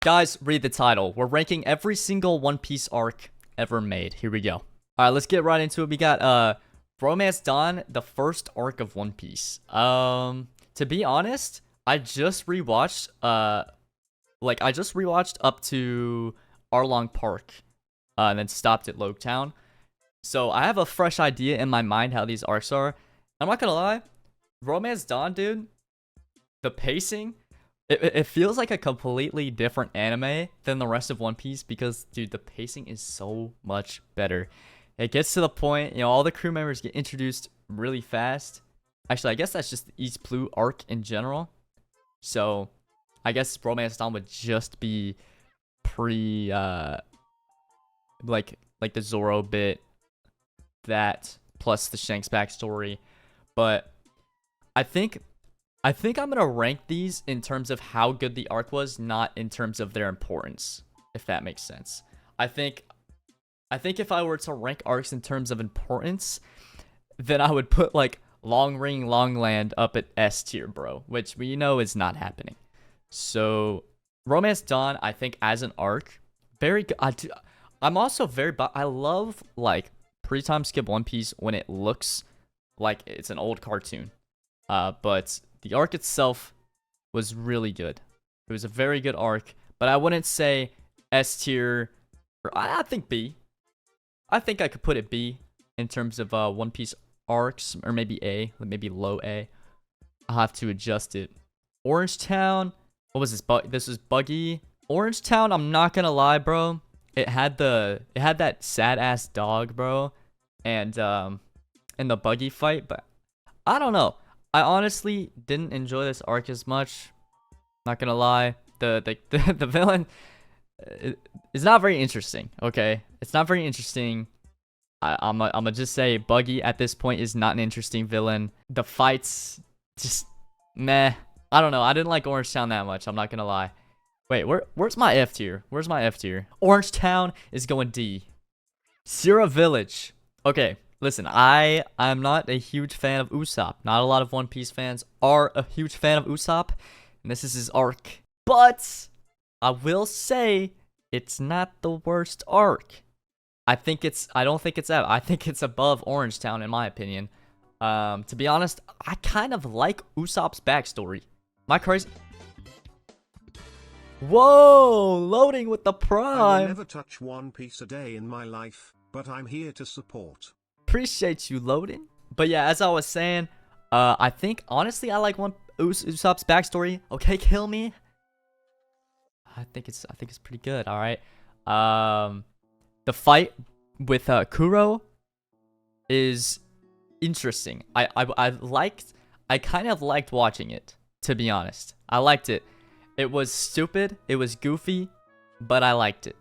Guys, read the title. We're ranking every single One Piece arc ever made. Here we go. All right, let's get right into it. We got Romance Dawn, the first arc of One Piece. To be honest, I just rewatched up to Arlong Park, and then stopped at Loketown. So I have a fresh idea in my mind how these arcs are. I'm not gonna lie, Romance Dawn, dude, the pacing, it feels like a completely different anime than the rest of One Piece because, dude, the pacing is so much better. It gets to the point, all the crew members get introduced really fast. Actually, I guess that's just the East Blue arc in general. So I guess Romance Dawn would just be pre like the Zoro bit, that plus the Shanks backstory. But I think I'm gonna rank these in terms of how good the arc was, not in terms of their importance, if that makes sense. I think if I were to rank arcs in terms of importance, then I would put like Long Ring Long Land up at S tier, bro, which we know is not happening. So Romance Dawn, I think as an arc, very good. I'm also I love like pre-time skip One Piece when it looks like it's an old cartoon. But the arc itself was really good. It was a very good arc, but I wouldn't say S tier. Or I think B. I think I could put it B in terms of One Piece arcs, or maybe A, maybe low A. I'll have to adjust it. Orange Town. What was this? This is Buggy. Orange Town, I'm not gonna lie, bro. It had that sad ass dog, bro, and in the Buggy fight, but I don't know. I honestly didn't enjoy this arc as much. Not gonna lie. The villain is not very interesting. Okay, it's not very interesting. I'm gonna just say Buggy at this point is not an interesting villain. The fights just meh. I don't know. I didn't like Orange Town that much. I'm not gonna lie. Wait, where's my F tier? Where's my F tier? Orange Town is going D. Sierra Village. Okay, listen. I'm not a huge fan of Usopp. Not a lot of One Piece fans are a huge fan of Usopp, and this is his arc. But I will say it's not the worst arc. I don't think it's I think it's above Orange Town in my opinion. To be honest, I kind of like Usopp's backstory. Am I crazy? Whoa, loading with the I will prime. never touch One Piece a day in my life, but I'm here to support. Appreciate you, loading. But yeah, as I was saying, I think honestly I like Usopp's backstory. Okay, kill me. I think it's pretty good. All right. The fight with Kuro is interesting. I kind of liked watching it, to be honest. I liked it. It was stupid, it was goofy, but I liked it.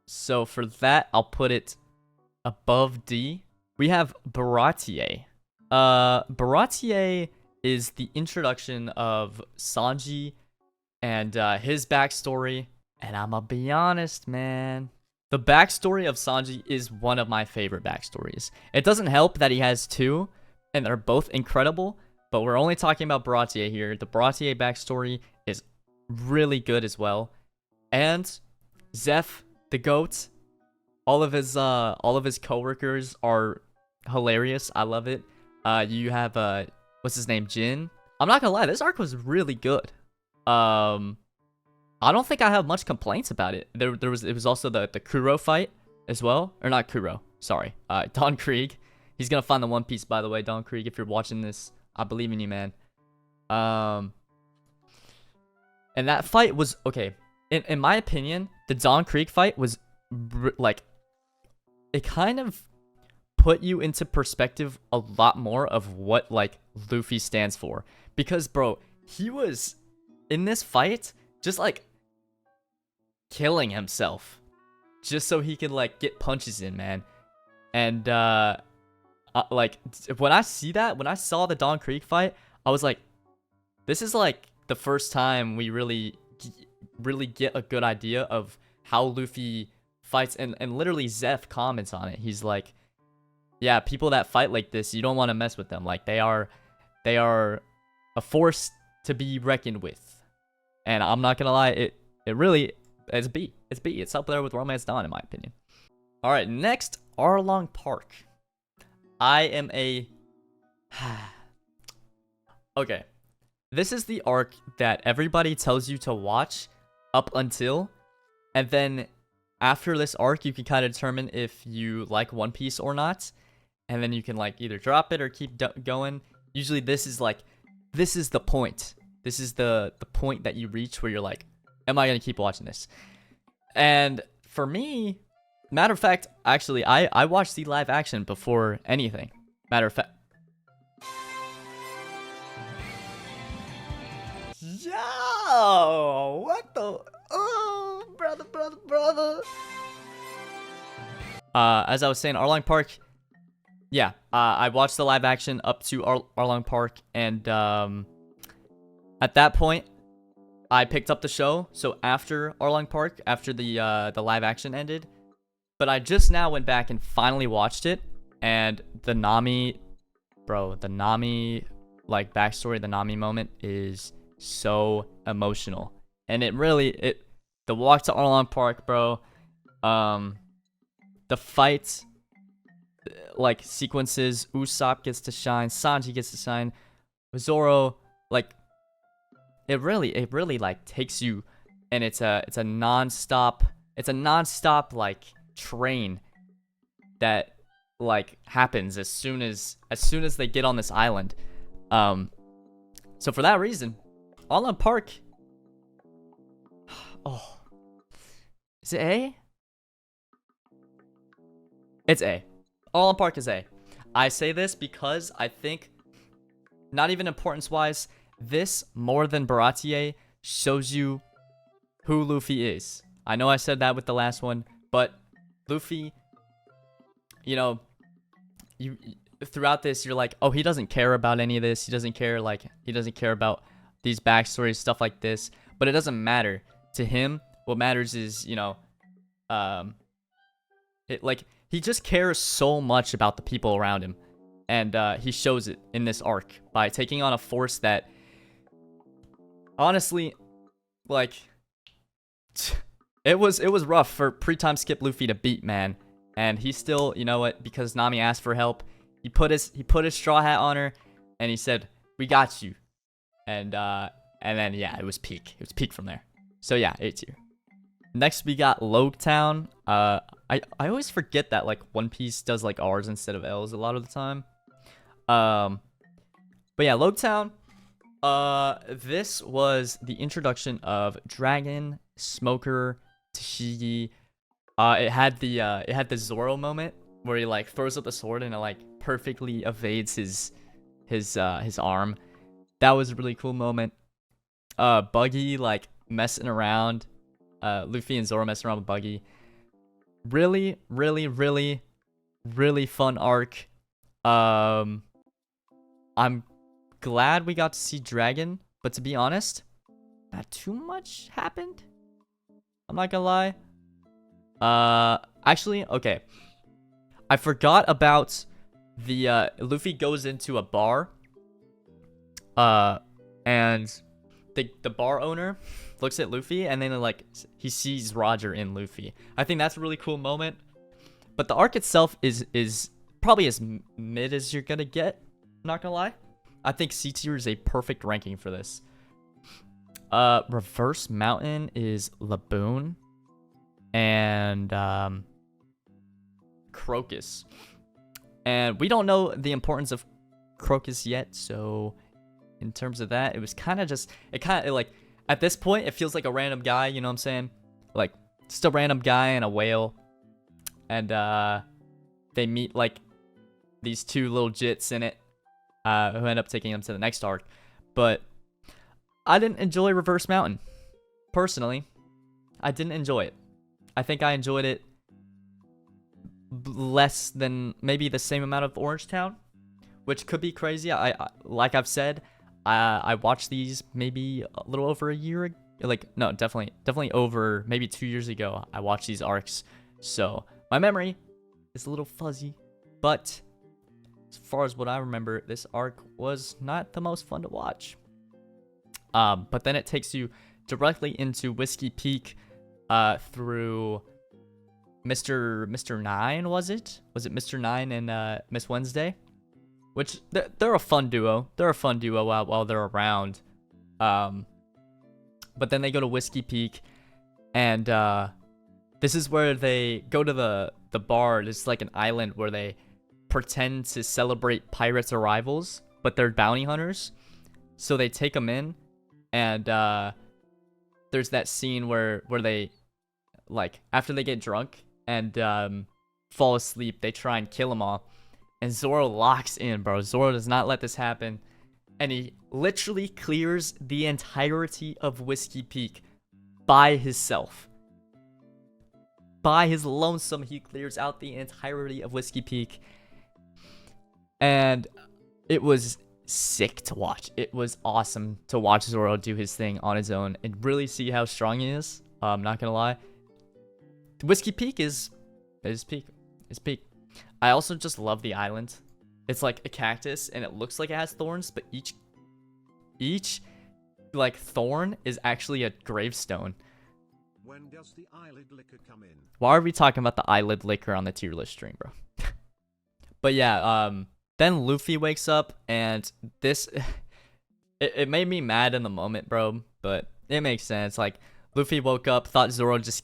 So for that, I'll put it above D. We have Baratie. Baratie is the introduction of Sanji and his backstory. And I'm gonna be honest, man. The backstory of Sanji is one of my favorite backstories. It doesn't help that he has two, and they're both incredible, but we're only talking about Baratie here. The Baratie backstory is really good as well. And Zeph, the GOAT, all of his coworkers are hilarious. I love it. You have what's his name? Jin. I'm not gonna lie, this arc was really good. I don't think I have much complaints about it. It was also the Kuro fight as well. Or not Kuro, sorry. Don Krieg. He's gonna find the One Piece, by the way, Don Krieg, if you're watching this. I believe in you, man. And that fight was okay. In my opinion, the Don Krieg fight was like, it kind of put you into perspective a lot more of what like Luffy stands for. Because bro, he was in this fight just like killing himself just so he could like get punches in, man. And like when I saw the Don Krieg fight, I was like, this is like the first time we really get a good idea of how Luffy fights, and literally Zeph comments on it. He's like, yeah, people that fight like this, you don't want to mess with them. Like they are a force to be reckoned with. And I'm not gonna lie, It really, it's B. It's B. It's up there with Romance Dawn, in my opinion. All right, next, Arlong Park. I am a... Okay. This is the arc that everybody tells you to watch up until, and then after this arc, you can kind of determine if you like One Piece or not, and then you can like either drop it or keep going. Usually this is the point. This is the point that you reach where you're like, am I going to keep watching this? And for me, matter of fact, actually, I watched the live action before anything. Matter of fact. Yo, what the? Oh, brother. As I was saying, Arlong Park. Yeah, I watched the live action up to Arlong Park, and at that point, I picked up the show. So after Arlong Park, after the live action ended, but I just now went back and finally watched it, and the Nami like backstory, the Nami moment is so emotional, and the walk to Arlong Park, bro, the fight, like sequences, Usopp gets to shine, Sanji gets to shine, Zoro, like it really like takes you, and it's a non-stop like train that like happens as soon as they get on this island. So for that reason, Arlong Park. Oh, is it A? It's A. Arlong Park is A. I say this because I think, not even importance-wise, this more than Baratie shows you who Luffy is. I know I said that with the last one, but Luffy, you know, you throughout this, you're like, oh, he doesn't care about any of this. He doesn't care about these backstories, stuff like this. But it doesn't matter to him. What matters is, you know, he just cares so much about the people around him, and he shows it in this arc by taking on a force that, honestly, like, it was rough for pre-time skip Luffy to beat, man. And he still, you know what? Because Nami asked for help, he put his straw hat on her, and he said, "We got you." And then yeah, it was peak. It was peak from there. So yeah, A tier. Next we got Loguetown. I always forget that like One Piece does like R's instead of L's a lot of the time. But yeah, Loguetown. This was the introduction of Dragon, Smoker, Tashigi. It had the Zoro moment where he like throws up the sword and it like perfectly evades his arm. That was a really cool moment. Buggy like messing around. Luffy and Zoro messing around with Buggy. Really, really, really, really fun arc. I'm glad we got to see Dragon, but to be honest, not too much happened. I'm not gonna lie. Actually, okay. I forgot about the Luffy goes into a bar. And the bar owner looks at Luffy, and then like he sees Roger in Luffy. I think that's a really cool moment. But the arc itself is probably as mid as you're gonna get. Not gonna lie. I think C tier is a perfect ranking for this. Reverse Mountain is Laboon and Crocus. And we don't know the importance of Crocus yet, so in terms of that, it was kind of like at this point it feels like a random guy, you know what I'm saying? Like just a random guy and a whale. And they meet like these two little jits in it, who end up taking them to the next arc. But I didn't enjoy Reverse Mountain. Personally, I didn't enjoy it. I think I enjoyed it less than maybe the same amount of Orange Town, which could be crazy. I like I've said, I watched these maybe a little over a year ago. Like, no, definitely over maybe 2 years ago. I watched these arcs, so my memory is a little fuzzy. But as far as what I remember, this arc was not the most fun to watch. But then it takes you directly into Whiskey Peak through Mr. Nine, was it? Was it Mr. Nine and Miss Wednesday? Which they're a fun duo. They're a fun duo while they're around. But then they go to Whiskey Peak, and this is where they go to the bar. It's like an island where they pretend to celebrate pirates' arrivals, but they're bounty hunters. So they take them in, and there's that scene where they, like, after they get drunk and fall asleep, they try and kill them all. And Zoro locks in, bro. Zoro does not let this happen. And he literally clears the entirety of Whiskey Peak by himself. By his lonesome, he clears out the entirety of Whiskey Peak. And it was sick to watch. It was awesome to watch Zoro do his thing on his own and really see how strong he is. I'm not gonna lie. Whiskey Peak is peak. It's peak. I also just love the island. It's like a cactus and it looks like it has thorns, but each like thorn is actually a gravestone. When does the eyelid liquor come in? Why are we talking about the eyelid liquor on the tier list stream, bro? But yeah, then Luffy wakes up and this it made me mad in the moment, bro, but it makes sense. Like, Luffy woke up, thought Zoro just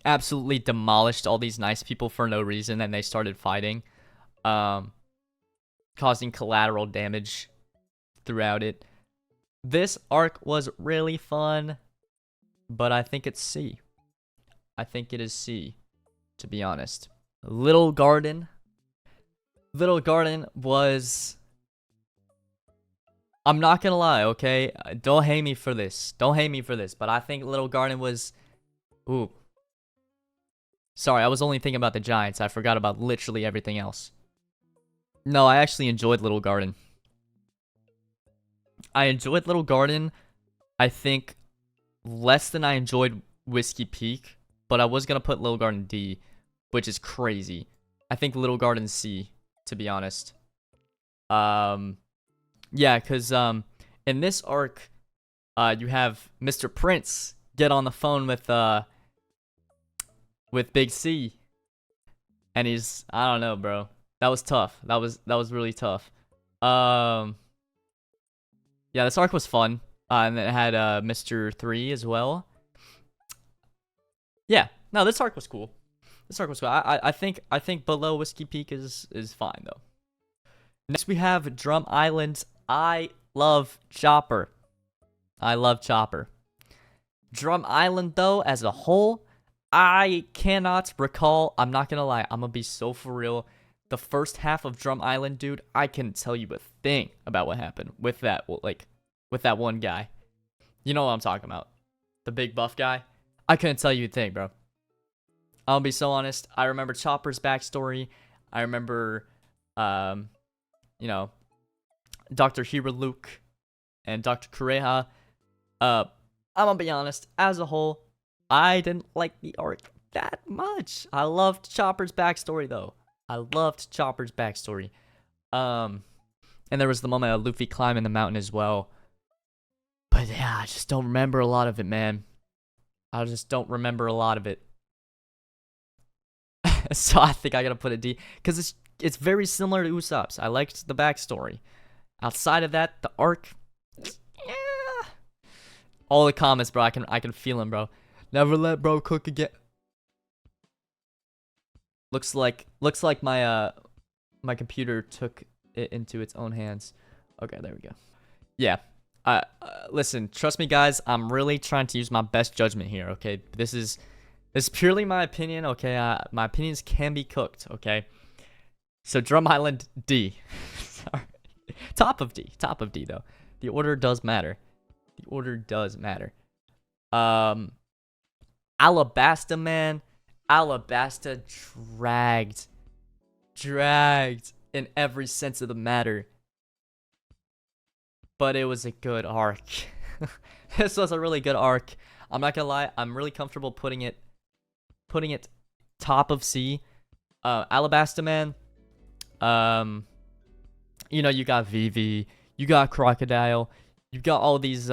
absolutely demolished all these nice people for no reason, and they started fighting, causing collateral damage throughout it. This arc was really fun, but I think it's C. I think it is C, to be honest. Little Garden was... I'm not gonna lie, okay? Don't hate me for this. But I think Little Garden was... Ooh. Sorry, I was only thinking about the Giants. I forgot about literally everything else. No, I actually enjoyed Little Garden. I enjoyed Little Garden, I think, less than I enjoyed Whiskey Peak. But I was gonna put Little Garden D, which is crazy. I think Little Garden C, to be honest. Yeah, because in this arc, you have Mr. Prince get on the phone with Big C, and he's, I don't know, bro. That was tough. That was really tough. Yeah, this arc was fun, and it had Mr. 3 as well. Yeah, no, this arc was cool. I think below Whiskey Peak is fine though. Next we have Drum Island. I love Chopper. Drum Island though, as a whole, I cannot recall. I'm not gonna lie. I'm gonna be so for real. The first half of Drum Island, dude, I couldn't tell you a thing about what happened with that one guy. You know what I'm talking about? The big buff guy. I couldn't tell you a thing, bro. I'll be so honest. I remember Chopper's backstory. I remember, you know, Dr. Hero Luke and Dr. Kureha. I'm gonna be honest. As a whole, I didn't like the arc that much. I loved Chopper's backstory though. And there was the moment of Luffy climbing the mountain as well. But yeah, I just don't remember a lot of it, man. I just don't remember a lot of it. So I think I gotta put a D, because it's very similar to Usopp's. I liked the backstory. Outside of that, the arc, yeah. All the comments, bro. I can feel them, bro. Never let bro cook again. Looks like my my computer took it into its own hands. Okay, there we go. Yeah. Listen, trust me, guys. I'm really trying to use my best judgment here. Okay, this is purely my opinion. Okay, my opinions can be cooked. Okay, so Drum Island D. Sorry, top of D though. The order does matter. Alabasta, man. Alabasta dragged in every sense of the matter. But it was a good arc. This was a really good arc. I'm not gonna lie, I'm really comfortable putting it top of C. Alabasta, man. You know, you got Vivi, you got Crocodile, you got all these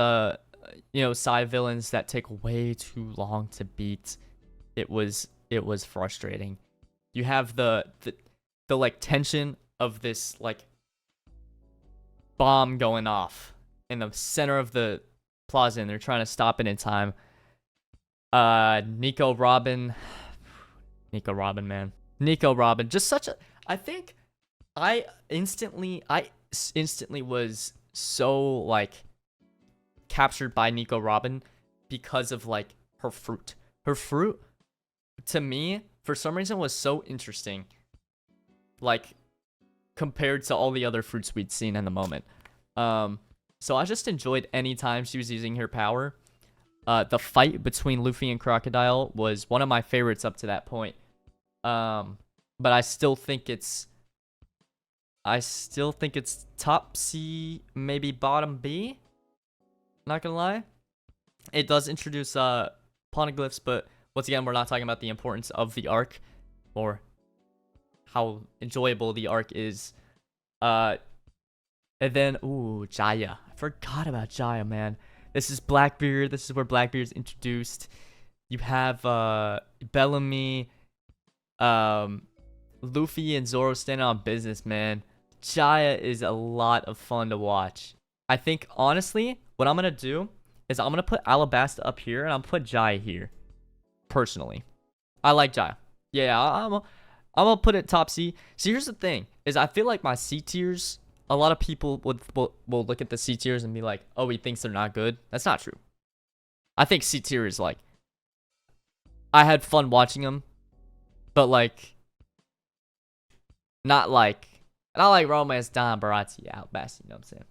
side villains that take way too long to beat. It was frustrating. You have the like tension of this like bomb going off in the center of the plaza, and they're trying to stop it in time. Nico Robin, man. Nico Robin, just such a. I think I instantly was so like captured by Nico Robin because of like her fruit. Her fruit to me for some reason was so interesting. Like compared to all the other fruits we'd seen in the moment. So I just enjoyed any time she was using her power. The fight between Luffy and Crocodile was one of my favorites up to that point. But I still think it's top C, maybe bottom B. Not gonna lie. It does introduce poneglyphs, but once again, we're not talking about the importance of the arc or how enjoyable the arc is. And then, Jaya. I forgot about Jaya, man. This is Blackbeard. This is where Blackbeard is introduced. You have Bellamy, Luffy, and Zoro standing on business, man. Jaya is a lot of fun to watch. I think, honestly, what I'm going to do is I'm going to put Alabasta up here, and I'm going to put Jaya here. Personally. I like Jaya. Yeah, I'm going to put it top C. See, here's the thing, is I feel like my C tiers, a lot of people will look at the C tiers and be like, oh, he thinks they're not good. That's not true. I think C tier is like, I had fun watching them, but like, not like Romance Don Baratti Alabasta, you know what I'm saying?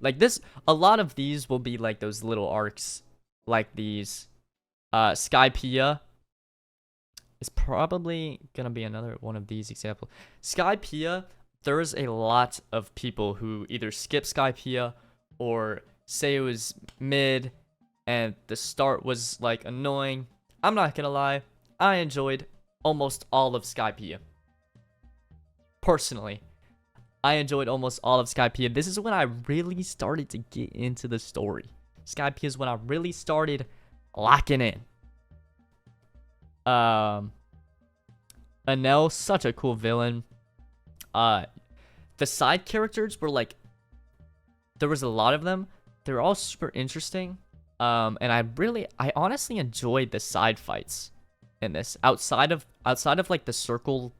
Like this, a lot of these will be like those little arcs, like these. Skypiea is probably gonna be another one of these examples. Skypiea, there's a lot of people who either skip Skypiea or say it was mid and the start was like annoying. I'm not gonna lie, I enjoyed almost all of Skypiea. Personally, I enjoyed almost all of Skypiea. This is when I really started to get into the story. Skypiea is when I really started locking in. Enel, such a cool villain. The side characters were like, there was a lot of them. They're all super interesting. And I honestly enjoyed the side fights in this. Outside of like the circle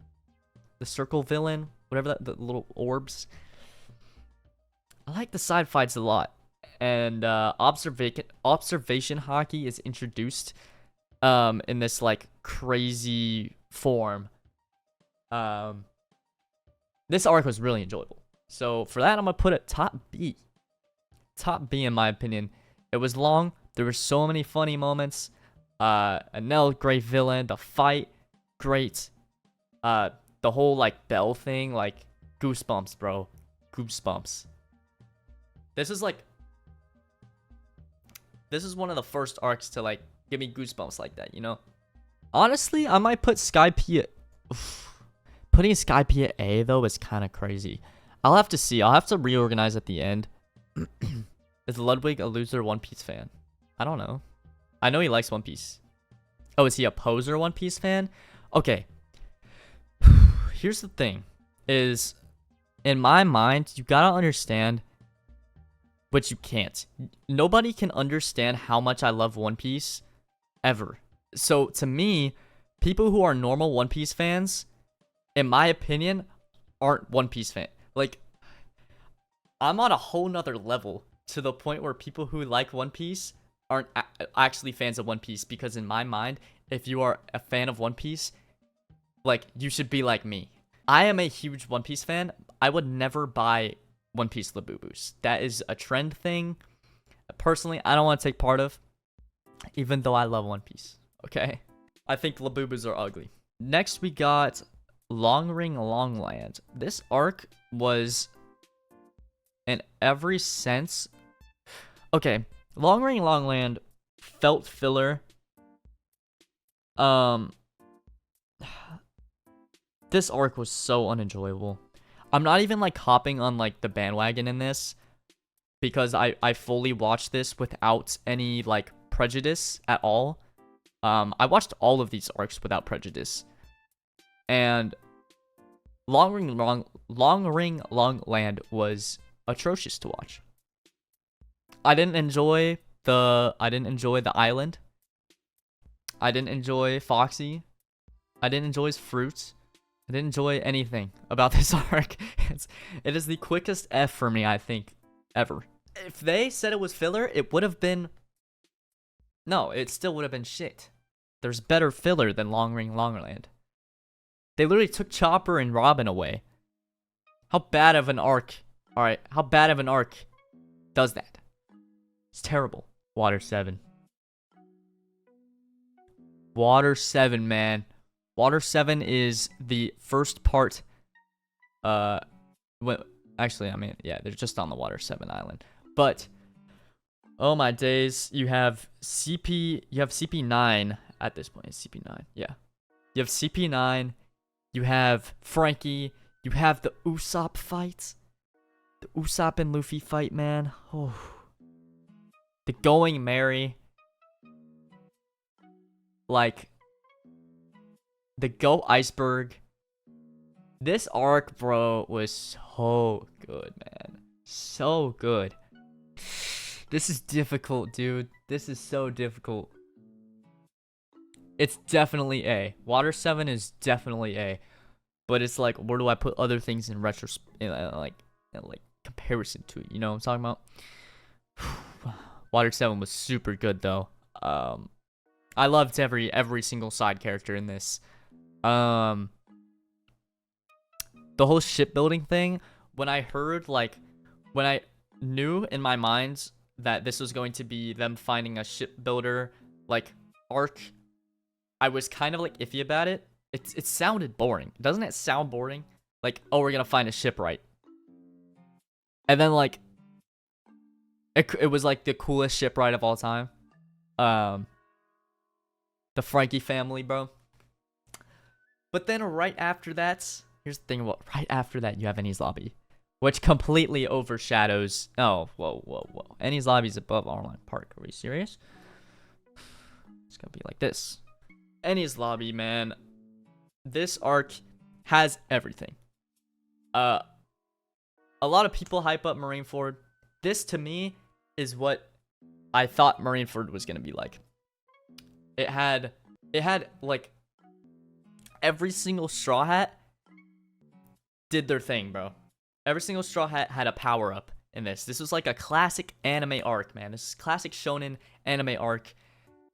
villain, whatever the little orbs. I like the side fights a lot. And observation hockey is introduced in this like crazy form. This arc was really enjoyable. So for that, I'm gonna put it top B. Top B in my opinion. It was long. There were so many funny moments. Enel, great villain. The fight, great. The whole like bell thing, like goosebumps, bro. Goosebumps. This is one of the first arcs to like give me goosebumps like that, you know? Honestly, I might put Skypiea. Putting Skypiea A though is kind of crazy. I'll have to see. I'll have to reorganize at the end. Is Ludwig a loser One Piece fan? I don't know. I know he likes One Piece. Oh, is he a poser One Piece fan? Okay. Here's the thing. Is in my mind, you gotta understand, but you can't. Nobody can understand how much I love One Piece ever. So to me, people who are normal One Piece fans, in my opinion, aren't One Piece fans. Like, I'm on a whole nother level to the point where people who like One Piece aren't actually fans of One Piece, because in my mind, if you are a fan of One Piece, like, you should be like me. I am a huge One Piece fan. I would never buy One Piece Labubus. That is a trend thing. Personally, I don't want to take part of, even though I love One Piece. Okay? I think Labubus are ugly. Next, we got Long Ring Longland. This arc was, in every sense, okay, Long Ring Longland felt filler. This arc was so unenjoyable. I'm not even like hopping on like the bandwagon in this, because I fully watched this without any like prejudice at all. I watched all of these arcs without prejudice, and Long Ring Long Land was atrocious to watch. I didn't enjoy the island. I didn't enjoy Foxy. I didn't enjoy his fruits. I didn't enjoy anything about this arc. It is the quickest F for me, I think, ever. If they said it was filler, it would have been... No, it still would have been shit. There's better filler than Long Ring Longerland. They literally took Chopper and Robin away. How bad of an arc... Alright, how bad of an arc does that? It's terrible. Water 7. Water 7, man. Water 7 is the first part. Actually, I mean, yeah, they're just on the Water 7 island. But, oh my days, you have CP9 at this point. It's CP9, yeah. You have CP9, you have Frankie, you have the Usopp fight. The Usopp and Luffy fight, man. Oh. The Going Merry. Like, the Go Iceberg. This arc, bro, was so good, man. So good. This is difficult, dude. This is so difficult. It's definitely A. Water 7 is definitely A. But it's like, where do I put other things in like comparison to it? You know what I'm talking about? Water 7 was super good, though. I loved every single side character in this. The whole shipbuilding thing, when I knew in my mind that this was going to be them finding a shipbuilder like arc, I was kind of like iffy about it. It sounded boring. Doesn't it sound boring? Like, oh, we're gonna find a shipwright. And then like it was like the coolest shipwright of all time. The Frankie family, bro. But then right after that, here's the thing about right after that, you have Enies Lobby, which completely overshadows. Oh, whoa. Enies Lobby's above Arlong Park. Are we serious? It's gonna be like this. Enies Lobby, man. This arc has everything. A lot of people hype up Marineford. This to me is what I thought Marineford was gonna be like. It had like every single Straw Hat did their thing, bro. Every single Straw Hat had a power up in this. This was like a classic anime arc, man. This is classic shonen anime arc.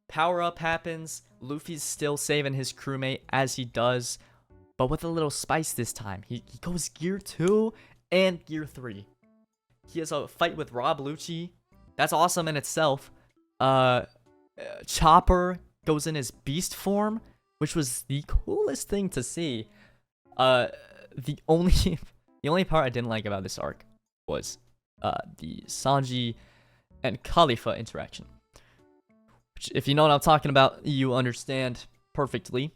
Power up happens. Luffy's still saving his crewmate as he does, but with a little spice this time. He goes gear 2 and gear 3. He has a fight with Rob Lucci. That's awesome in itself. Chopper goes in his beast form, which was the coolest thing to see. The only part I didn't like about this arc was the Sanji and Khalifa interaction. Which, if you know what I'm talking about, you understand perfectly.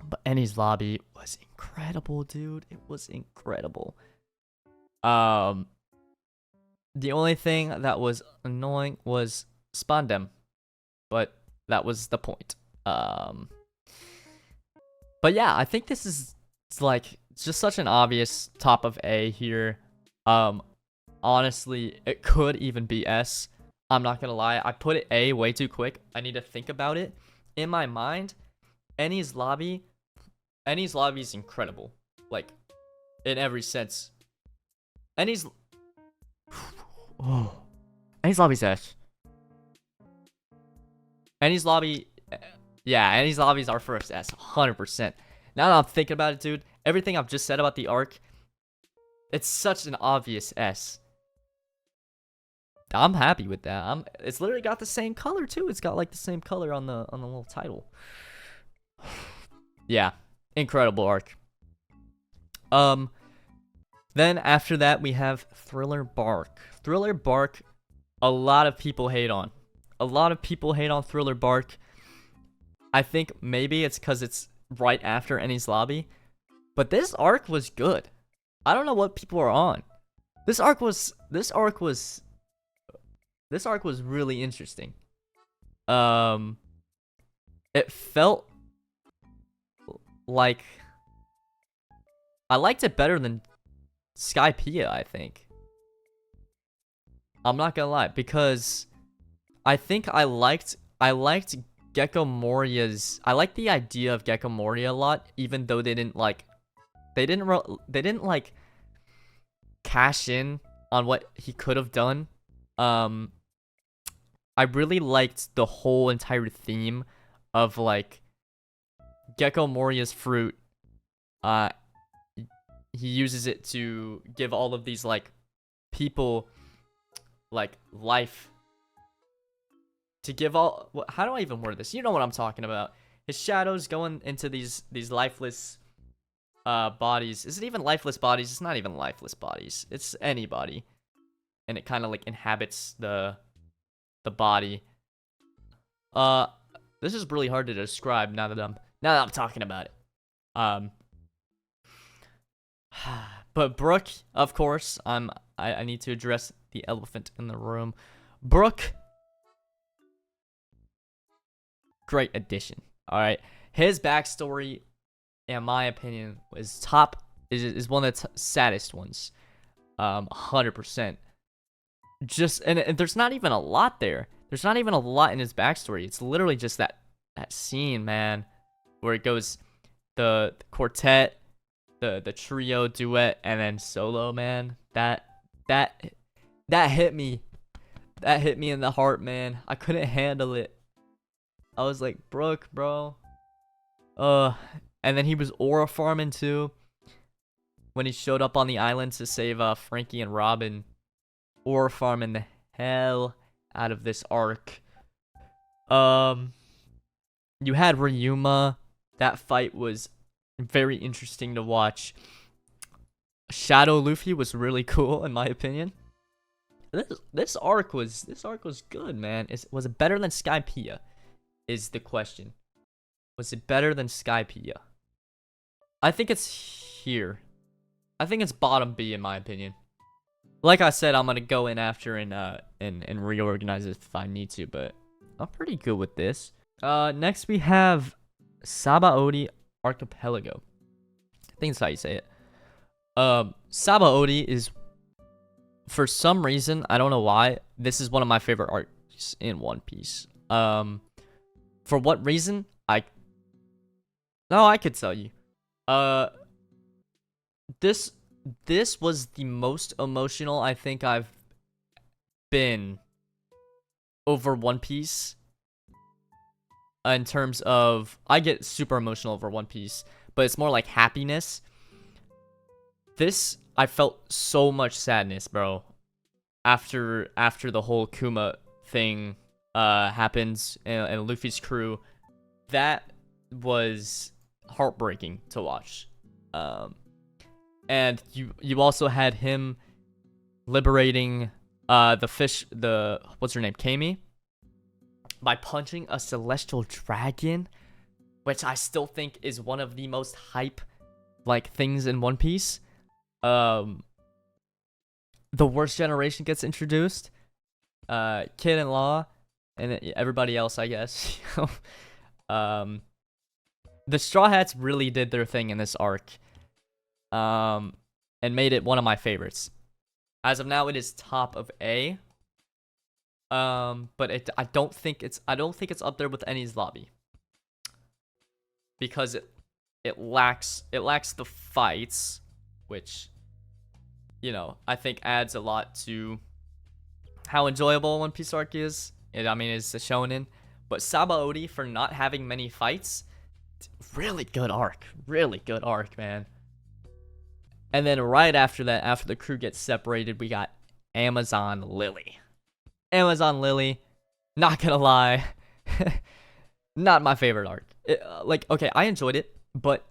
But Enies Lobby was incredible, dude. It was incredible. The only thing that was annoying was Spandam, but that was the point. But yeah, I think this is like just such an obvious top of A here. Honestly, it could even be S. I'm not gonna lie, I put it A way too quick. I need to think about it. In my mind, Enies Lobby is incredible. Like, in every sense. Enies Lobby's S. Enies Lobby, yeah, Enies Lobby is our first S, 100%. Now that I'm thinking about it, dude, everything I've just said about the arc, it's such an obvious S. I'm happy with that. It's literally got the same color too. It's got like the same color on the little title. Yeah, incredible arc. Then after that we have Thriller Bark. Thriller Bark, a lot of people hate on. A lot of people hate on Thriller Bark. I think maybe it's because it's right after Enies Lobby. But this arc was good. I don't know what people are on. This arc was really interesting. It felt like I liked it better than Skypiea, I think. I'm not gonna lie, because I think I liked Gecko Moria's. I like the idea of Gecko Moria a lot, even though they didn't like cash in on what he could have done. I really liked the whole entire theme of like Gecko Moria's fruit. He uses it to give all of these like people like life. To give all, how do I even word this? You know what I'm talking about. His shadows going into these lifeless bodies. Is it even lifeless bodies? It's not even lifeless bodies. It's anybody, and it kind of like inhabits the body. This is really hard to describe now that I'm talking about it. But Brook, of course, I need to address the elephant in the room. Brook, great addition. All right, his backstory, in my opinion, is one of the saddest ones. 100%. Just and there's not even a lot there. There's not even a lot in his backstory. It's literally just that scene, man, where it goes the quartet, the trio, duet, and then solo, man. That hit me. That hit me in the heart, man. I couldn't handle it. I was like, Brook, bro. And then he was aura farming too. When he showed up on the island to save Frankie and Robin. Aura farming the hell out of this arc. You had Ryuma. That fight was very interesting to watch. Shadow Luffy was really cool in my opinion. This arc was good, man. Was it better than Skypiea? Is the question. Was it better than Skypiea? I think it's here. I think it's bottom B in my opinion. Like I said, I'm gonna go in after and reorganize it if I need to, but I'm pretty good with this. Next we have Sabaody Archipelago. I think that's how you say it. Sabaody is, for some reason, I don't know why, this is one of my favorite arcs in One Piece. For what reason? I could tell you. This was the most emotional I think I've been over One Piece. In terms of, I get super emotional over One Piece, but it's more like happiness. This, I felt so much sadness, bro. After the whole Kuma thing happens and Luffy's crew, that was heartbreaking to watch. And you also had him liberating the fish, what's her name, Kami, by punching a celestial dragon, which I still think is one of the most hype like things in One Piece. The worst generation gets introduced. Kid and Law, and everybody else, I guess. The Straw Hats really did their thing in this arc. And made it one of my favorites. As of now, it is top of A. But I don't think it's up there with Enies Lobby, because it lacks the fights, which, you know, I think adds a lot to how enjoyable One Piece arc is. It's a shonen, but Sabaody, for not having many fights, really good arc, man. And then right after that, after the crew gets separated, we got Amazon Lily. Amazon Lily, not gonna lie, not my favorite arc. Okay, I enjoyed it, but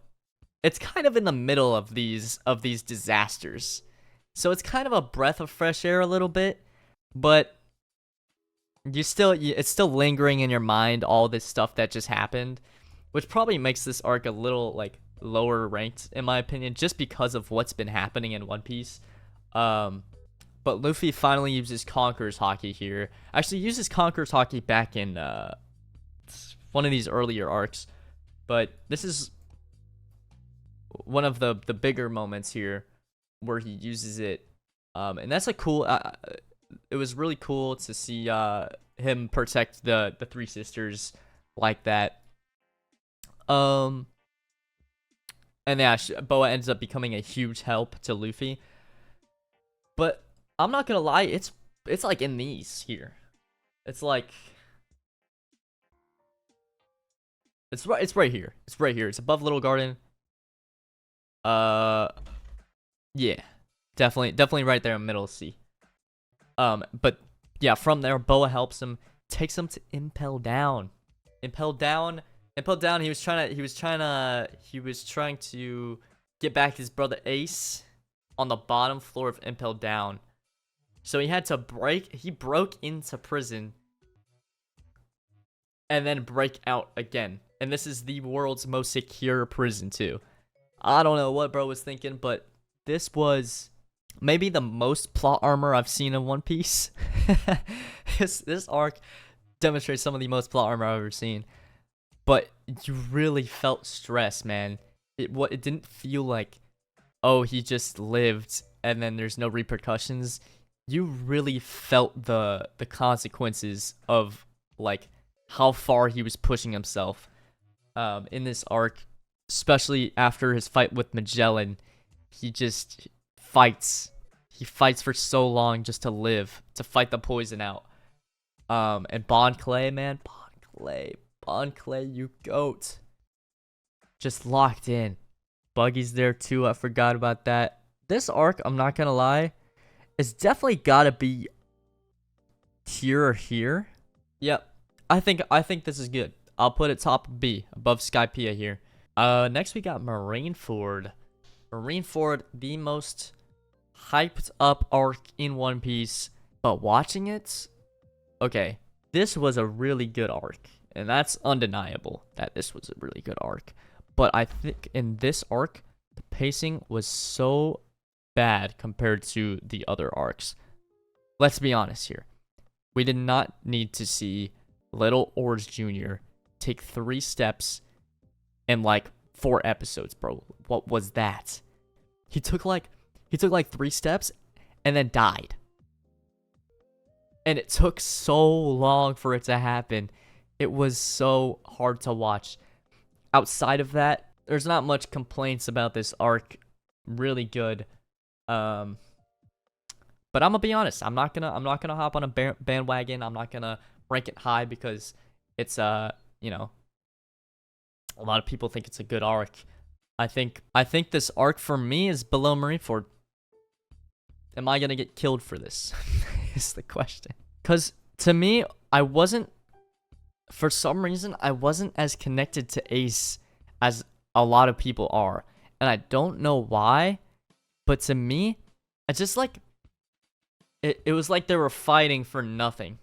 it's kind of in the middle of these disasters. So it's kind of a breath of fresh air a little bit, but it's still lingering in your mind, all this stuff that just happened, which probably makes this arc a little like lower ranked in my opinion, just because of what's been happening in One Piece. But Luffy finally uses Conqueror's Haki here. Actually, uses Conqueror's Haki back in one of these earlier arcs. But this is one of the bigger moments here where he uses it. And that's a cool... it was really cool to see him protect the three sisters like that. And yeah, Boa ends up becoming a huge help to Luffy. But I'm not gonna lie, it's like in these here. It's like it's right here. It's right here. It's above Little Garden. Yeah. Definitely right there in middle C. But yeah, from there Boa helps him, takes him to Impel Down. Impel Down, he was trying to get back his brother Ace on the bottom floor of Impel Down. So he had to he broke into prison and then break out again. And this is the world's most secure prison too. I don't know what bro was thinking, but this was maybe the most plot armor I've seen in One Piece. This arc demonstrates some of the most plot armor I've ever seen. But you really felt stress, man. It didn't feel like, oh, he just lived and then there's no repercussions. You really felt the consequences of like how far he was pushing himself in this arc, especially after his fight with Magellan. He just fights. He fights for so long just to live, to fight the poison out. And Bon Clay, man, Bon Clay, you goat. Just locked in. Buggy's there too. I forgot about that. This arc, I'm not gonna lie, it's definitely gotta be tier here. Yep. I think this is good. I'll put it top B, above Skypiea here. Next we got Marineford. Marineford, the most hyped up arc in One Piece. But watching it, okay, this was a really good arc. And that's undeniable that this was a really good arc. But I think in this arc, the pacing was so bad compared to the other arcs. Let's be honest here. We did not need to see Little Oars Jr. take 3 steps in like 4 episodes, bro. What was that? He took like 3 steps and then died. And it took so long for it to happen. It was so hard to watch. Outside of that, there's not much complaints about this arc. Really good. But I'm gonna be honest. I'm not gonna hop on a bandwagon. I'm not gonna rank it high because it's you know, a lot of people think it's a good arc. I think this arc for me is below Marineford. Am I gonna get killed for this? Is the question. Cause to me, for some reason, I wasn't as connected to Ace as a lot of people are. And I don't know why, but to me, I just like, it was like they were fighting for nothing.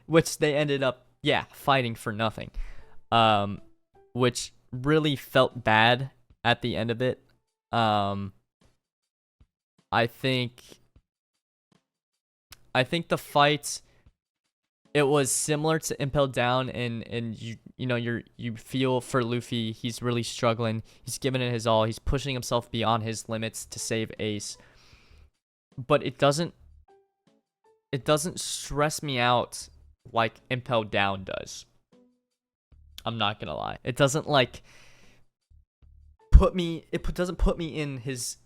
Which they ended up, yeah, fighting for nothing. Which really felt bad at the end of it. I think the fight, it was similar to Impel Down, and you feel for Luffy. He's really struggling. He's giving it his all. He's pushing himself beyond his limits to save Ace. But it doesn't stress me out like Impel Down does. I'm not gonna lie. It doesn't like doesn't put me in his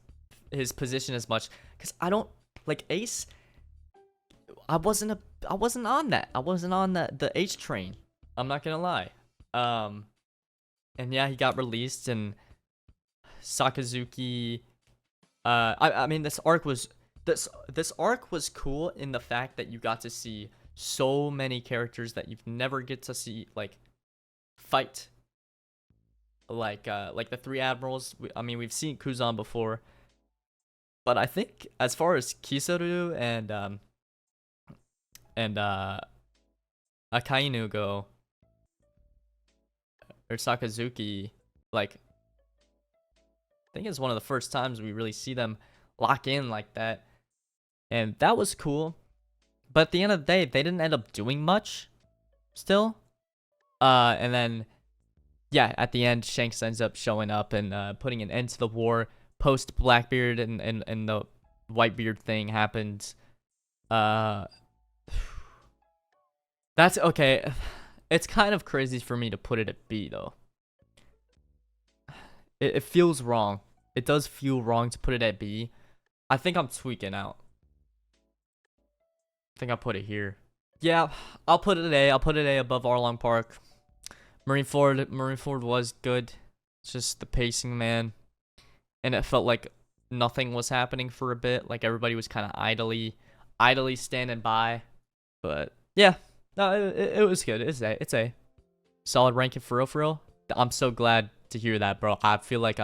position as much, because I don't like Ace. I wasn't on that. I wasn't on the H train. I'm not gonna lie. And yeah, he got released, and Sakazuki. I mean, this arc was cool in the fact that you got to see so many characters that you've never get to see like fight. Like the 3 admirals. I mean, we've seen Kuzan before, but I think as far as Kizaru and Akainu go, or Sakazuki, like, I think it's one of the first times we really see them lock in like that. and that was cool. But at the end of the day, they didn't end up doing much still. And then, yeah, at the end, Shanks ends up showing up and putting an end to the war. Post Blackbeard and the Whitebeard thing happened. That's okay. It's kind of crazy for me to put it at B, though. It feels wrong. It does feel wrong to put it at B. I think I'm tweaking out. I think I'll put it here. Yeah, I'll put it at A. I'll put it A above Arlong Park. Marineford was good. It's just the pacing, man. And it felt like nothing was happening for a bit. Like everybody was kind of idly standing by. But yeah, no, it was good. It's A. Solid ranking for real. I'm so glad to hear that, bro. I feel like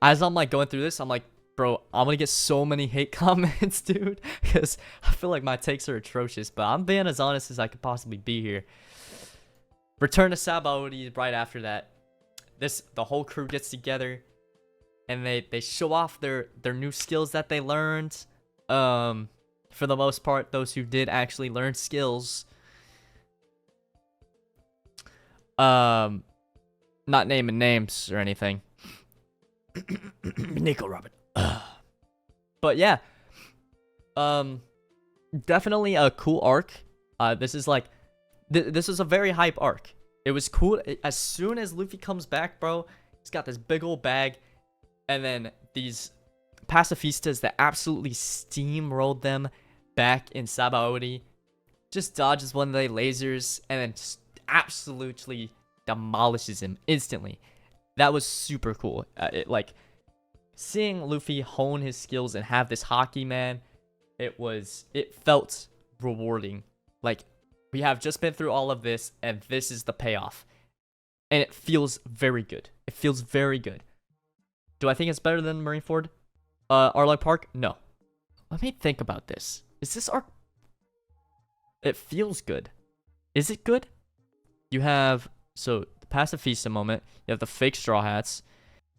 as I'm like going through this, I'm like, bro, I'm gonna get so many hate comments, dude, because I feel like my takes are atrocious. But I'm being as honest as I could possibly be here. Return to Sabaody right after that. The whole crew gets together, and they show off their new skills that they learned. For the most part, those who did actually learn skills. Not naming names or anything. Nico Robin. But yeah. Definitely a cool arc. This is like this is a very hype arc. It was cool. As soon as Luffy comes back, bro, he's got this big old bag, and then these pacifistas that absolutely steamrolled them back in Sabaody just dodges one of their lasers and then just absolutely demolishes him instantly. That was super cool. Like seeing Luffy hone his skills and have this hockey, man, it felt rewarding. Like, we have just been through all of this, and this is the payoff. And it feels very good. It feels very good. Do I think it's better than Marineford? Arlong Park? No. Let me think about this. Is this arc... It feels good. Is it good? You have... So, the Pacifista moment. You have the fake Straw Hats.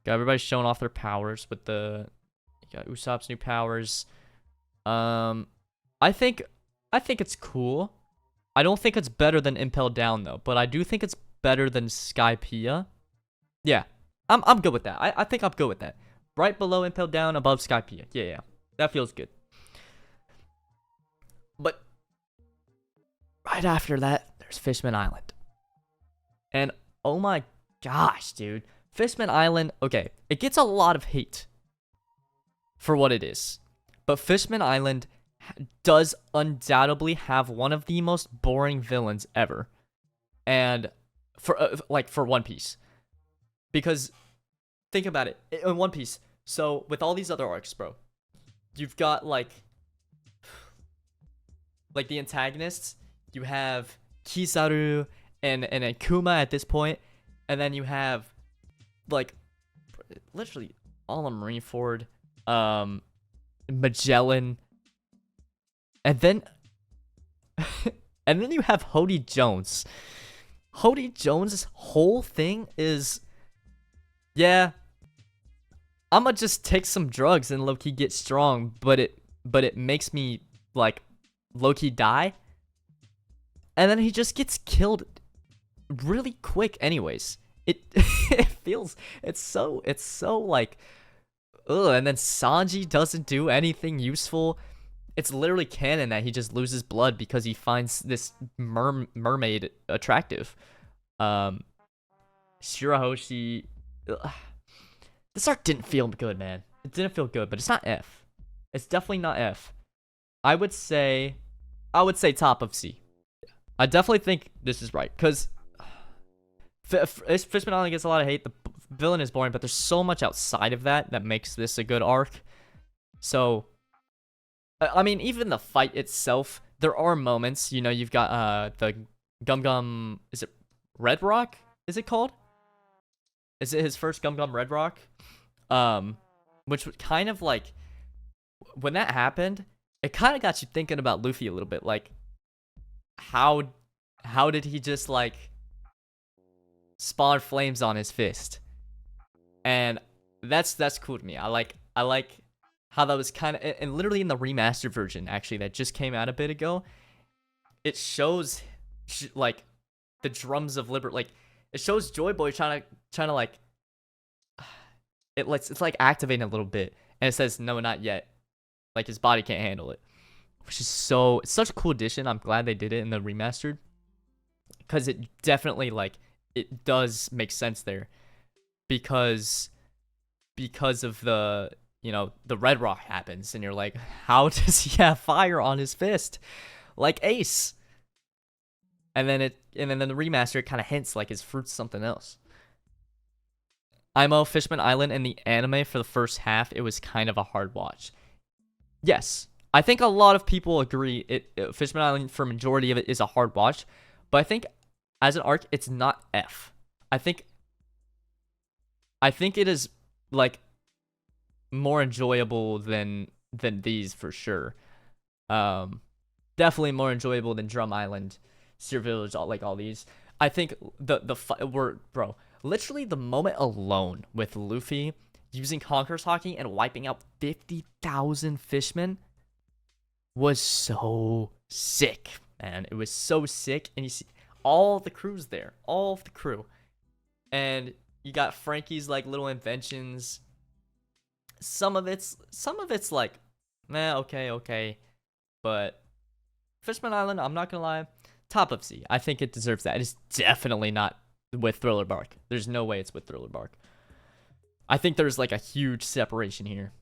Got everybody showing off their powers with the... You got Usopp's new powers. I think it's cool. I don't think it's better than Impel Down though, but I do think it's better than Skypiea. Yeah, I'm good with that. I think I'm good with that. Right below Impel Down, above Skypiea. Yeah, that feels good. But right after that, there's Fishman Island, and oh my gosh, dude, Fishman Island. Okay, it gets a lot of hate for what it is, but Fishman Island does undoubtedly have one of the most boring villains ever, and for One Piece, because think about it in One Piece. So with all these other arcs, bro, you've got like the antagonists. You have Kizaru and Akuma at this point, and then you have like literally all of Marineford, Magellan. And then you have Hody Jones. Hody Jones' whole thing is, yeah, I'ma just take some drugs and low-key get strong, but it makes me like low-key die. And then he just gets killed really quick anyways. It's so like ugh, and then Sanji doesn't do anything useful. It's literally canon that he just loses blood because he finds this mermaid attractive. Shirahoshi. Ugh. This arc didn't feel good, man. It didn't feel good, but it's not F. It's definitely not F. I would say top of C. I definitely think this is right, because Fishman Island gets a lot of hate. The villain is boring, but there's so much outside of that makes this a good arc. So... I mean, even the fight itself, there are moments, you know, you've got the Gum, is it Red Rock? Is it called? Is it his first Gum Red Rock? Which kind of like, when that happened, it kind of got you thinking about Luffy a little bit, like, how did he just like spawn flames on his fist? And that's cool to me. I like how that was kind of, and literally in the remastered version actually that just came out a bit ago, it shows like the drums of liberty, like it shows Joy Boy trying to like it's like activating a little bit, and it says no, not yet, like his body can't handle it, which is it's such a cool addition. I'm glad they did it in the remastered, because it definitely like it does make sense there, because of the, you know, the red rock happens and you're like, how does he have fire on his fist like Ace? And then the remaster kind of hints like his fruit's something else. IMO Fishman Island in the anime for the first half, it was kind of a hard watch. Yes, I think a lot of people agree Fishman Island for majority of it is a hard watch, but I think as an arc it's not F. I think it is like more enjoyable than these for sure. Definitely more enjoyable than Drum Island, Seer Village, all these. I think bro, literally the moment alone with Luffy using Conqueror's Haki and wiping out 50,000 fishmen was so sick, man. It was so sick, and you see all the crews there, all of the crew, and you got Frankie's like little inventions. Some of it's like, okay, but Fishman Island, I'm not gonna lie, top of C. I think it deserves that. It is definitely not with Thriller Bark. There's no way it's with Thriller Bark. I think there's like a huge separation here.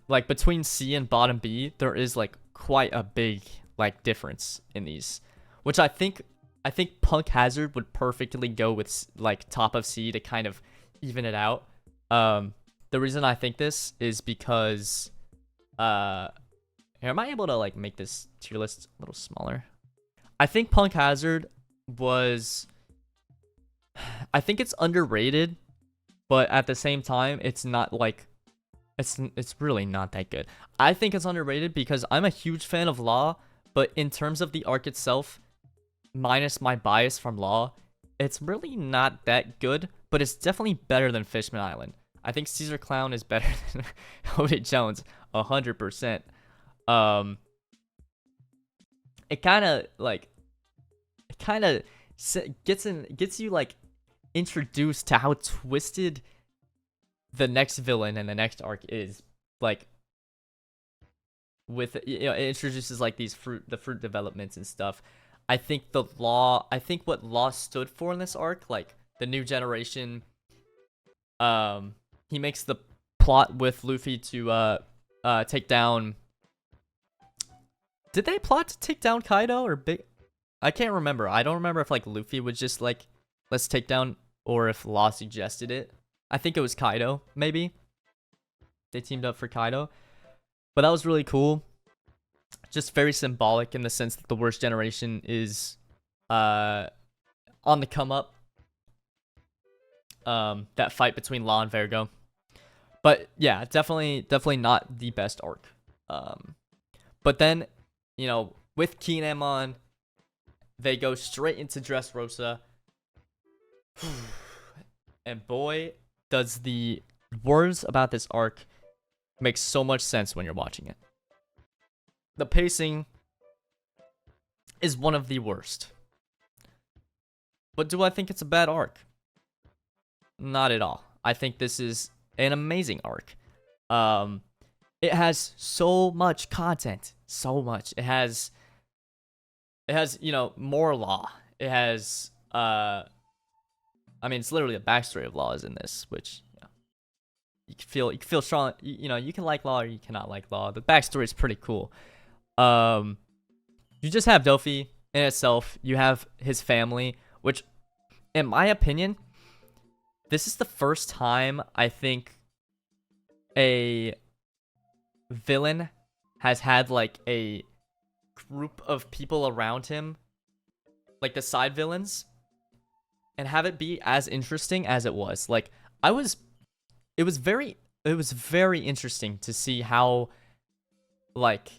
Like between C and bottom B, there is like quite a big like difference in these, which I think Punk Hazard would perfectly go with like top of C to kind of even it out. The reason I think this is because here, am I able to like make this tier list a little smaller? I think Punk Hazard I think it's underrated, but at the same time it's not like it's really not that good. I think it's underrated because I'm a huge fan of Law, but in terms of the arc itself, minus my bias from Law, it's really not that good, but it's definitely better than Fishman Island. I think Caesar Clown is better than Oda Jones, 100%. It kind of gets you like introduced to how twisted the next villain and the next arc is, like with, you know, it introduces like the fruit developments and stuff. I think what Law stood for in this arc, like the new generation, he makes the plot with Luffy to take down. Did they plot to take down Kaido or Big? I can't remember. I don't remember if like Luffy was just like, let's take down, or if Law suggested it. I think it was Kaido, maybe. They teamed up for Kaido. But that was really cool. Just very symbolic in the sense that the worst generation is on the come up. That fight between Law and Vergo. But yeah, definitely not the best arc. But then, you know, with Kinemon, they go straight into Dressrosa. And boy, does the words about this arc make so much sense when you're watching it. The pacing is one of the worst. But do I think it's a bad arc? Not at all. I think this is an amazing arc. It has so much content. So much. It has, you know, more Law. It has, I mean, it's literally the backstory of Law is in this, which, you know, you can feel strong. You know, you can like Law or you cannot like Law. The backstory is pretty cool. You just have Dofi in itself. You have his family, which, in my opinion, this is the first time I think a villain has had like a group of people around him, like the side villains, and have it be as interesting as it was. Like it was very interesting to see how like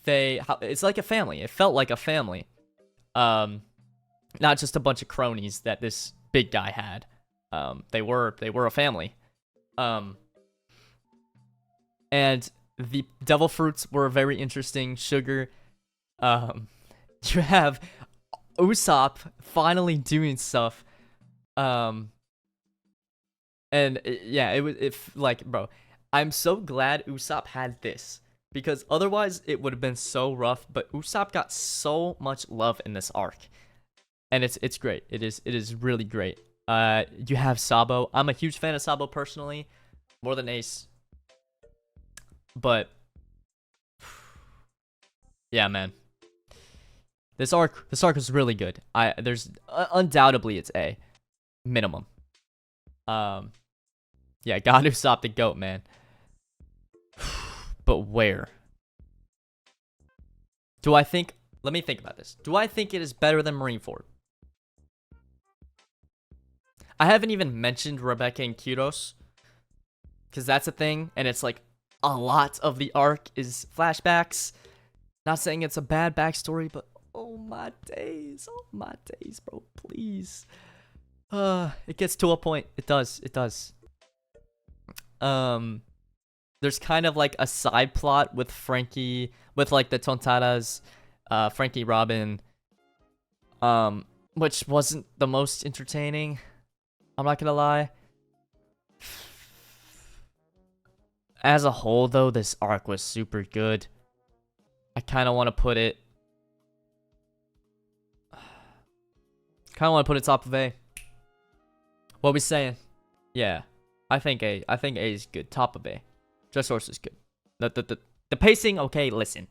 it's like a family. It felt like a family. Not just a bunch of cronies that this big guy had. They were a family. and the devil fruits were very interesting. Sugar. You have Usopp finally doing stuff. And yeah, it was if like, bro, I'm so glad Usopp had this because otherwise it would have been so rough. But Usopp got so much love in this arc, and it's great. It is really great. You have Sabo. I'm a huge fan of Sabo personally, more than Ace. But yeah, man, this arc is really good. There's undoubtedly it's A minimum. Yeah, God Usopp the GOAT, man. But where? Do I think... Let me think about this. Do I think it is better than Marineford? I haven't even mentioned Rebecca and Kudos. Because that's a thing. And it's like a lot of the arc is flashbacks. Not saying it's a bad backstory, but oh my days. Oh my days, bro. Please. It gets to a point. It does. It does. There's kind of like a side plot with Frankie, with like the Tontadas, Frankie Robin, which wasn't the most entertaining. I'm not gonna lie. As a whole, though, this arc was super good. I kind of want to put it. Kind of want to put it top of A. What we saying? Yeah, I think A. I think A is good. Top of A. Just Source is good. The pacing, okay. Listen.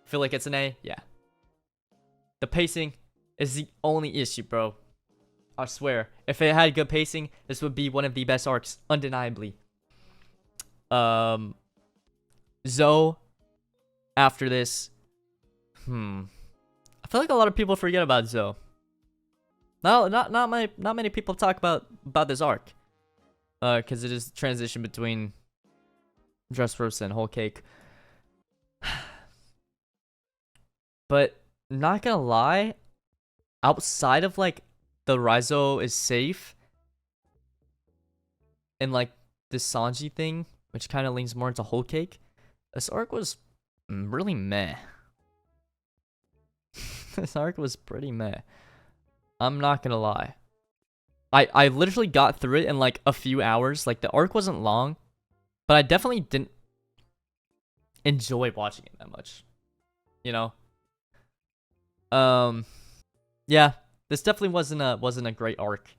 Feel like it's an A? Yeah. The pacing is the only issue, bro. I swear. If it had good pacing, this would be one of the best arcs, undeniably. Zoe. After this, I feel like a lot of people forget about Zoe. No, not many people talk about this arc. Because it is the transition between Dressrosa and Whole Cake. But not gonna lie, outside of like the Raizo is safe and like the Sanji thing, which kind of leans more into Whole Cake, this arc was really meh. This arc was pretty meh. I'm not gonna lie. I literally got through it in like a few hours. Like the arc wasn't long, but I definitely didn't enjoy watching it that much. You know? Yeah, this definitely wasn't a great arc.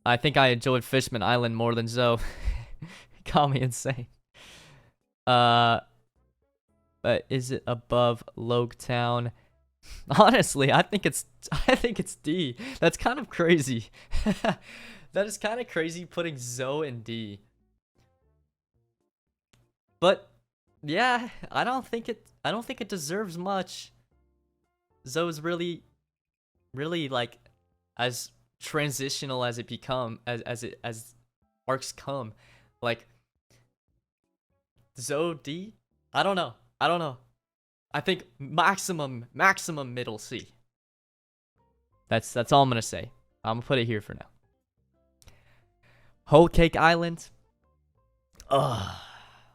I think I enjoyed Fishman Island more than Zoe. It got me insane. But is it above Loguetown? Honestly, I think it's D. That's kind of crazy. That is kind of crazy putting Zoe in D. But yeah, I don't think it deserves much. Zoe's really like as transitional as it become as arcs come. Like Zoe D? I don't know. I think maximum middle C. That's all I'm gonna say. I'm gonna put it here for now. Whole Cake Island. Ugh.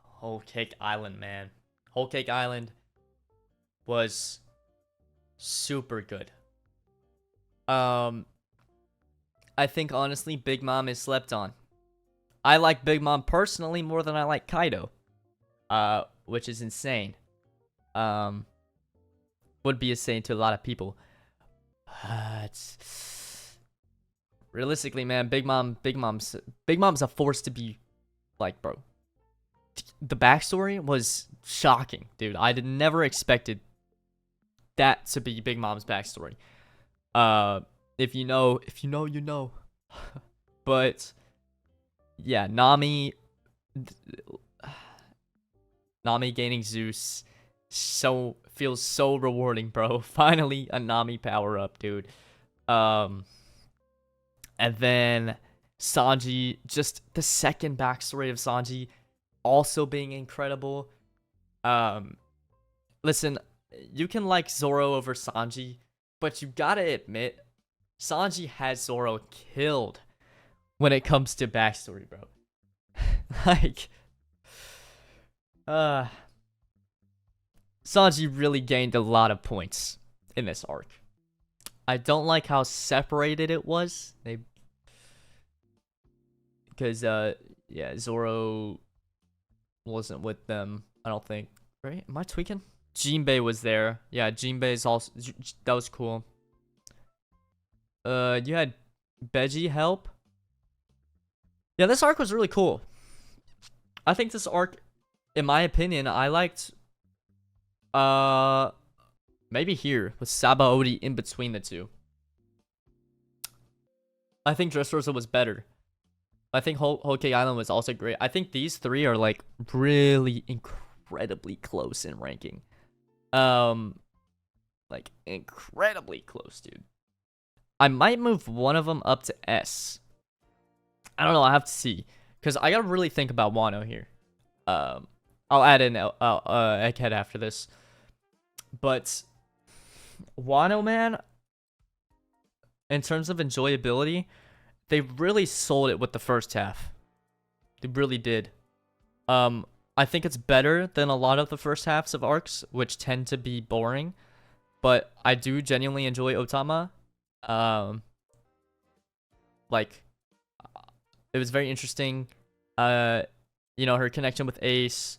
Whole Cake Island, man. Whole Cake Island was super good. I think honestly Big Mom is slept on. I like Big Mom personally more than I like Kaido. Which is insane. Would be insane to a lot of people. Realistically, man, Big Mom's a force to be like, bro. The backstory was shocking, dude. I never expected that to be Big Mom's backstory. If you know, you know. But yeah, Nami gaining Zeus feels so rewarding, bro. Finally a Nami power up, dude. And then Sanji, just the second backstory of Sanji also being incredible. Listen, you can like Zoro over Sanji, but you gotta admit Sanji has Zoro killed when it comes to backstory, bro. Like Uh, Sanji really gained a lot of points in this arc. I don't like how separated it was. Because yeah, Zoro wasn't with them, I don't think. Right? Am I tweaking? Jinbei was there. Yeah, Jinbei's also, that was cool. You had Beji help. Yeah, this arc was really cool. I think this arc, in my opinion, I liked maybe here with Sabaody in between the two. I think Dressrosa was better. I think Whole Cake Island was also great. I think these three are like really incredibly close in ranking. Like incredibly close, dude. I might move one of them up to S. I don't know. I have to see because I gotta really think about Wano here. I'll add in Egghead after this, but Wano, man, in terms of enjoyability, they really sold it with the first half. They really did. I think it's better than a lot of the first halves of arcs, which tend to be boring. But I do genuinely enjoy Otama. Like, it was very interesting. Her connection with Ace.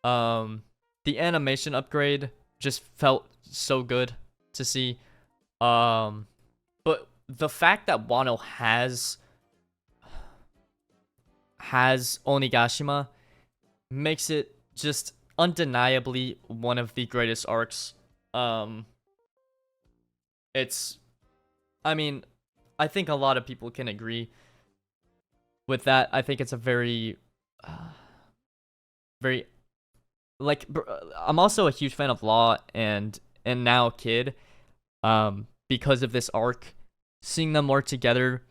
The animation upgrade just felt so good to see. But the fact that Wano has Onigashima makes it just undeniably one of the greatest arcs. I think a lot of people can agree with that. I think it's a very like, I'm also a huge fan of Law and now Kid, because of this arc. Seeing them work together,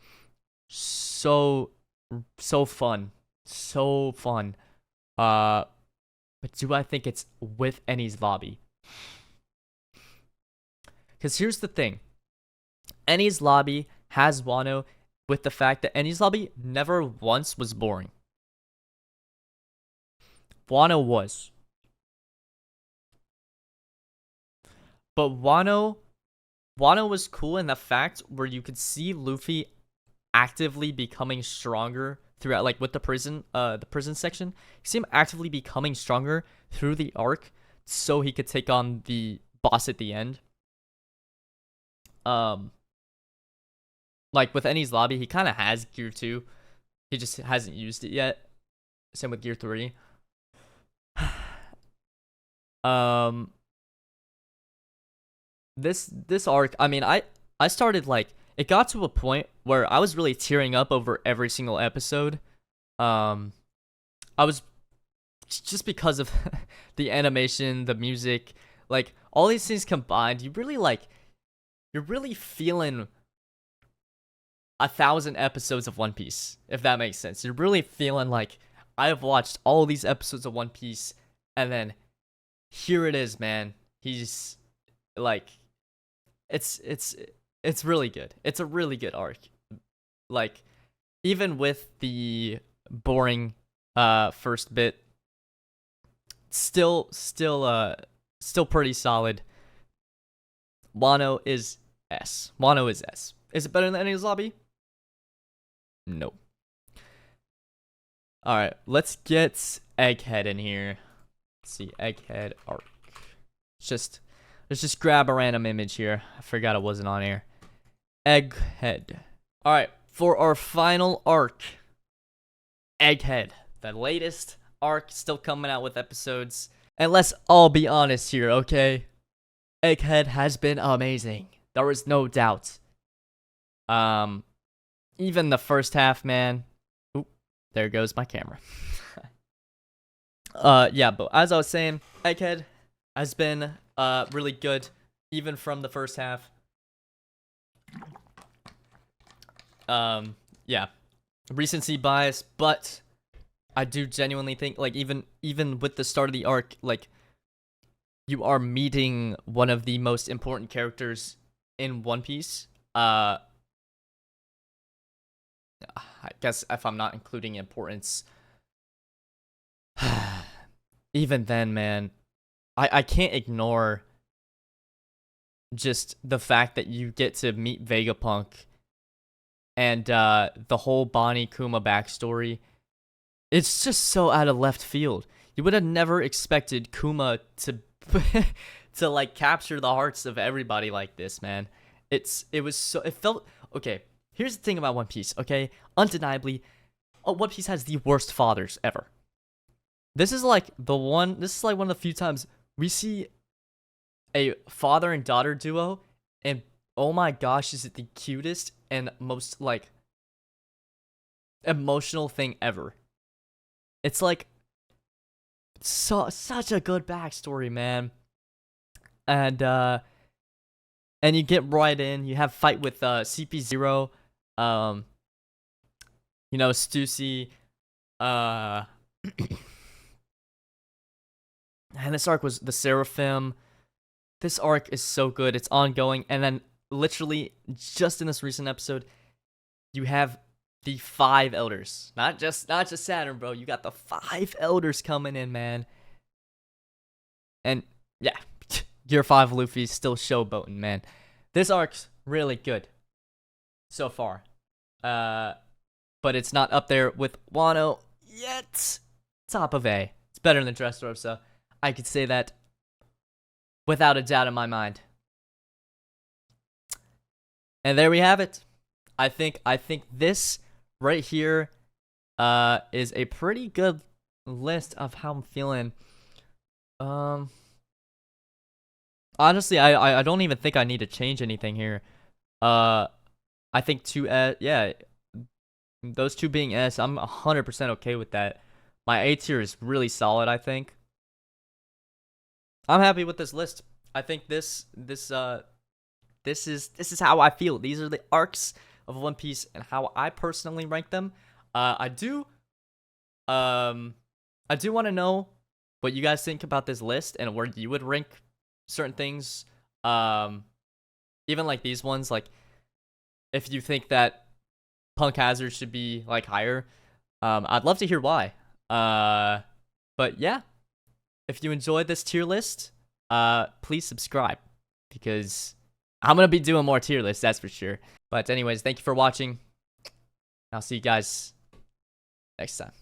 so fun, so fun. But do I think it's with Enies Lobby? Because here's the thing, Enies Lobby has Wano with the fact that Enies Lobby never once was boring. Wano was. But Wano was cool in the fact where you could see Luffy actively becoming stronger throughout, like with the prison section. You see him actively becoming stronger through the arc so he could take on the boss at the end. Like with Enies Lobby, he kind of has Gear 2. He just hasn't used it yet. Same with Gear 3. This arc, I mean, I started, like, it got to a point where I was really tearing up over every single episode. I was just because of the animation, the music, like all these things combined, you're really feeling 1,000 episodes of One Piece, if that makes sense. You're really feeling like I've watched all these episodes of One Piece, and then here it is, man. He's like, it's really good. It's a really good arc. Like, even with the boring first bit, still pretty solid. Wano is S. Is it better than Enies Lobby? No. Alright, let's get Egghead in here. Let's see, Egghead arc. Let's just grab a random image here. I forgot it wasn't on here. Egghead. Alright, for our final arc, Egghead. The latest arc, still coming out with episodes. And let's all be honest here, okay? Egghead has been amazing. There is no doubt. Even the first half, man. Oop, there goes my camera. Yeah, but as I was saying, Egghead has been really good, even from the first half. Yeah, recency bias, but I do genuinely think, like, even with the start of the arc, like, you are meeting one of the most important characters in One Piece. I guess if I'm not including importance, even then, man, I can't ignore just the fact that you get to meet Vegapunk and the whole Bonnie Kuma backstory. It's just so out of left field. You would have never expected Kuma to to like capture the hearts of everybody like this, man. It felt okay. Here's the thing about One Piece, okay? Undeniably, One Piece has the worst fathers ever. This is like one of the few times we see a father and daughter duo, and oh my gosh, is it the cutest and most like emotional thing ever. It's like such a good backstory, man. And you get right in. You have fight with CP0, Stussy, and this arc was the Seraphim. This arc is so good. It's ongoing, and then literally just in this recent episode, you have the 5 elders. Not just Saturn, bro. You got the 5 elders coming in, man. And yeah, Gear 5 Luffy's still showboating, man. This arc's really good so far. But it's not up there with Wano yet. Top of A. It's better than Dressrosa. I could say that without a doubt in my mind. And there we have it. I think this right here is a pretty good list of how I'm feeling. Honestly, I don't even think I need to change anything here. I think those 2 being S, I'm 100% okay with that. My A tier is really solid, I think. I'm happy with this list. I think this is how I feel. These are the arcs of One Piece and how I personally rank them. I do want to know what you guys think about this list and where you would rank certain things. Even like these ones, like if you think that Punk Hazard should be like higher. I'd love to hear why. But yeah, if you enjoyed this tier list, please subscribe because I'm gonna be doing more tier lists, that's for sure. But anyways, thank you for watching. I'll see you guys next time.